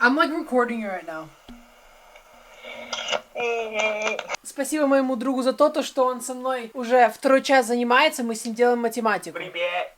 I'm like recording you right now. Спасибо моему другу за то, что он со мной уже второй час занимается, мы с ним делаем математику. Привет!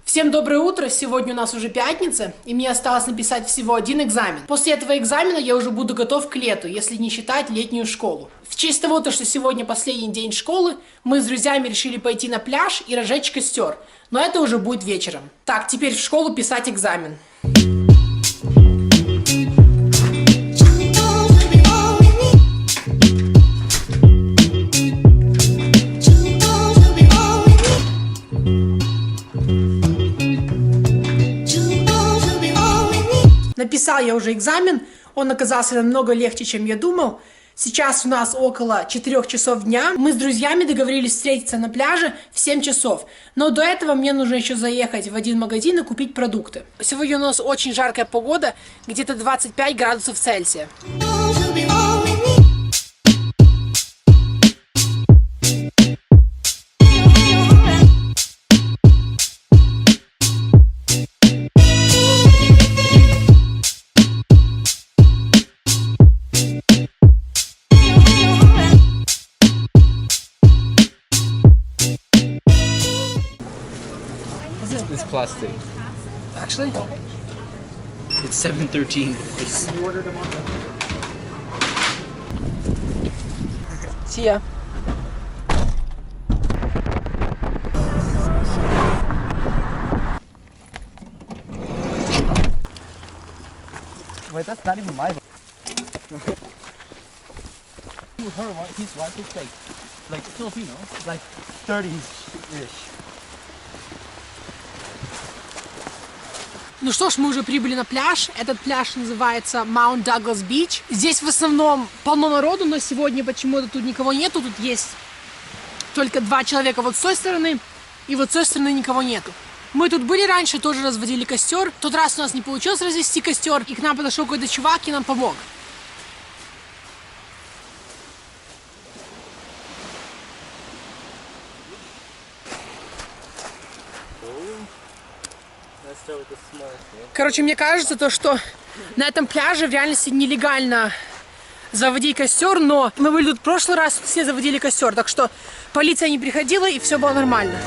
Всем доброе утро, сегодня у нас уже пятница, и мне осталось написать всего один экзамен. После этого экзамена я уже буду готов к лету, если не считать летнюю школу. В честь того, что сегодня последний день школы, мы с друзьями решили пойти на пляж и разжечь костер, но это уже будет вечером. Так, теперь в школу писать экзамен. Написал я уже экзамен, он оказался намного легче, чем я думал. Сейчас у нас около 4 часов дня. Мы с друзьями договорились встретиться на пляже в 7 часов. Но до этого мне нужно еще заехать в один магазин и купить продукты. Сегодня у нас очень жаркая погода, где-то 25 градусов Цельсия. It's plastic. Actually? It's 713. See ya. Wait, that's not even my Her, his wife is like Filipino, like 30s-ish. Ну что ж, мы уже прибыли на пляж. Этот пляж называется Mount Douglas Beach. Здесь в основном полно народу, но сегодня почему-то тут никого нету. Тут есть только 2 человека вот с той стороны, и вот с той стороны никого нету. Мы тут были раньше, тоже разводили костер. В тот раз у нас не получилось развести костер, и к нам подошел какой-то чувак и нам помог. Короче, мне кажется, то, что на этом пляже в реальности нелегально заводить костер, но мы были тут в прошлый раз, все заводили костер, так что полиция не приходила и все было нормально.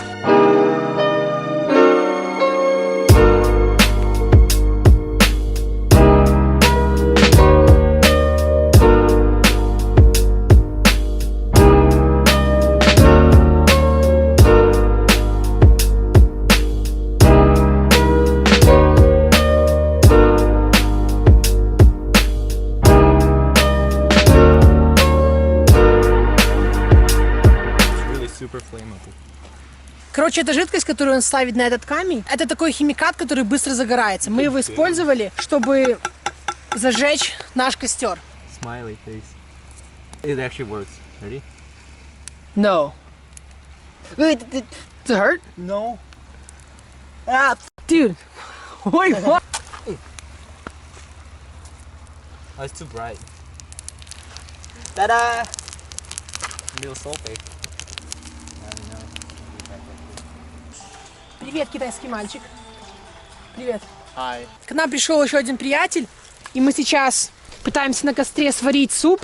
Короче, это жидкость, которую он ставит на этот камень. Это такой химикат, который быстро загорается. Мы его использовали, чтобы зажечь наш костер. Smiley face. It actually works. Ready? No. Wait, does it hurt? No. Ah, dude. Wait, what? Oh, it's too bright. Ta-da! Real sulfate. Привет, китайский мальчик. Привет. Hi. К нам пришел еще один приятель, и мы сейчас пытаемся на костре сварить суп.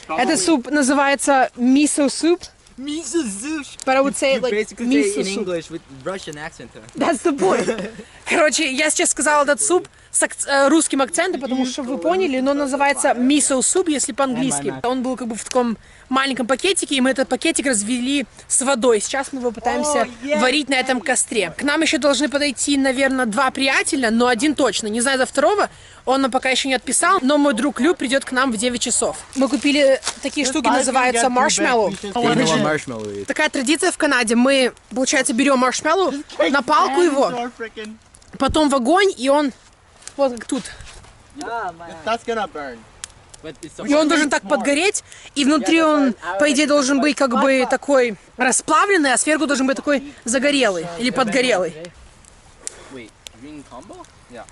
Этот суп называется miso soup. Miso soup. But I would say it like basically miso say in soup. English with Russian accent. That's the point. Короче, я сейчас сказала этот суп с русским акцентом, потому что вы поняли, но он называется miso soup, если по-английски. Он был как бы в таком маленьком пакетике, и мы этот пакетик развели с водой. Сейчас мы его пытаемся варить на этом костре. К нам еще должны подойти, наверное, 2 приятеля, но один точно. Не знаю за второго, он нам пока еще не отписал, но мой друг Лю придет к нам в 9 часов. Мы купили такие штуки, называются маршмеллоу. Такая традиция в Канаде. Мы, получается, берем маршмеллоу, на палку его, потом в огонь, и он вот как тут. That's gonna burn. И он должен так подгореть, и внутри он, по идее, должен быть как бы такой расплавленный, а сверху должен быть такой загорелый или подгорелый. Wait, green combo? Yeah.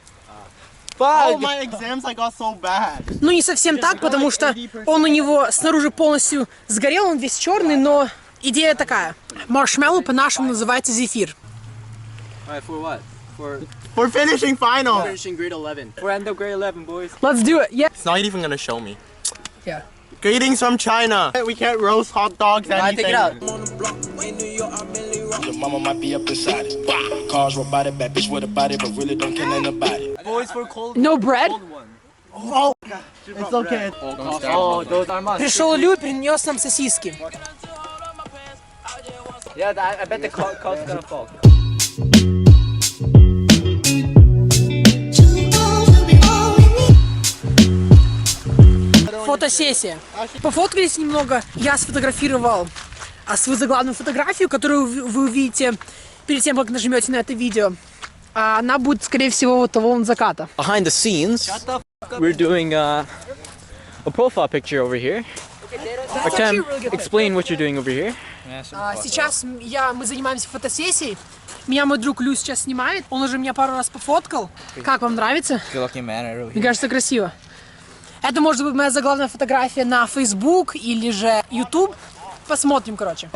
Oh, my exams I got so bad. Ну, не совсем так, потому что он у него снаружи полностью сгорел, он весь черный, но идея такая. Маршмеллоу по-нашему называется зефир. Alright, for what? For For finishing final. finishing grade 11. For end of grade 11, boys. Let's do it. Yeah. It's not even gonna show me. Yeah. Greetings from China. We can't roast hot dogs anything. Take it out. Your mama might be up beside it. Cars robotic, bad bitch with a body, but really don't care nothing about it. Boys for cold No bread. one. Oh, it's okay. Oh, those are must. Пришел Лю, принес нам сосиски. Yeah, I bet the cost's gonna fall. Фотосессия. Пофоткались немного, я сфотографировал свою заглавную фотографию, которую вы увидите перед тем, как нажмете на это видео. Она будет, скорее всего, вот того вон заката. Behind the scenes, we're doing a profile picture over here. Artem, explain what you're doing over here. Сейчас мы занимаемся фотосессией. Меня мой друг Лю сейчас снимает. Он уже меня пару раз пофоткал. Как вам нравится? Мне кажется, красиво. Это может быть моя заглавная фотография на Facebook или же YouTube. Посмотрим, короче.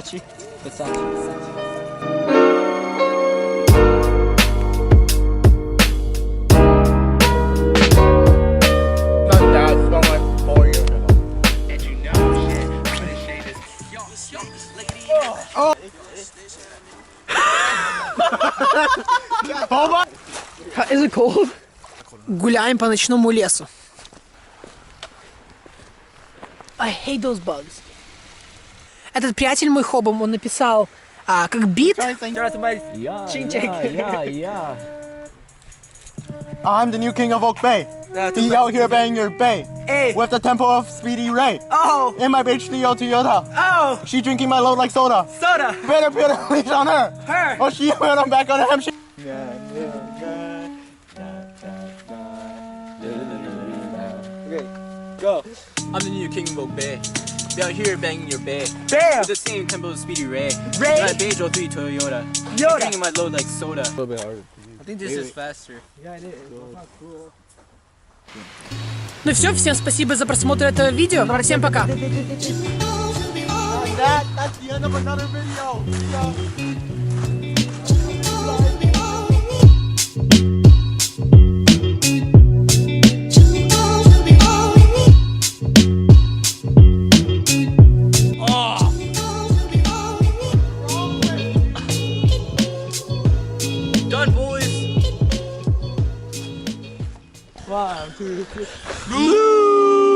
Is it cold? Гуляем по ночному лесу. I hate those bugs. Этот приятель мой Хобом, он написал как бит. I'm the new king of Oak Bay. Be out here banging your bay. With the tempo of Speedy Ray. Oh, In my bitch Theo Toyota. oh, She drinking my load like soda. soda. Better put a leash on her. Her. Oh, she went on back on him. Go. I'm the new king of Oak Bay. Be out here banging your bay. Damn. With the same tempo as Speedy Ray. Ray? My Bejo 3 Toyota. Yoda. Drinking my load like soda. A little bit harder. I think this is faster. Ну все, всем спасибо за просмотр этого видео. Всем пока. That's the end of another video. Done, boys. One, two, three.